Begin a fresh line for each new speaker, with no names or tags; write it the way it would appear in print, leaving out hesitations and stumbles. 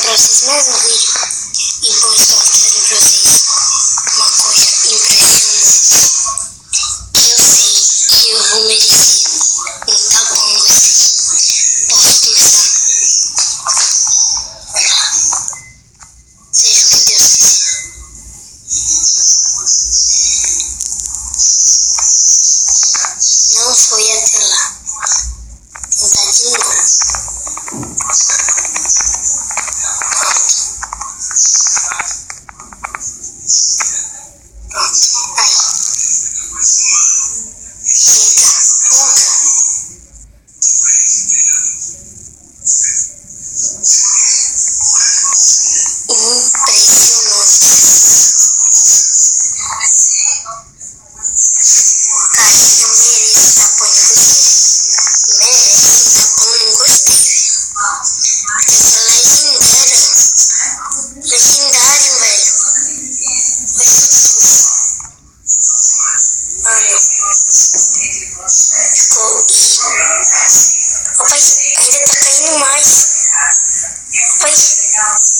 pra vocês mais um vídeo. E bom, estou mostrando pra vocês uma coisa impressionante. Que eu sei que eu vou merecer um tapão em vocês. Posso começar? Vai lá. Seja o que Deus quiser. Não foi até lá. Tentar de novo. Legendário, velho. Mano, ficou. Rapaz, ainda tá caindo mais. Rapaz.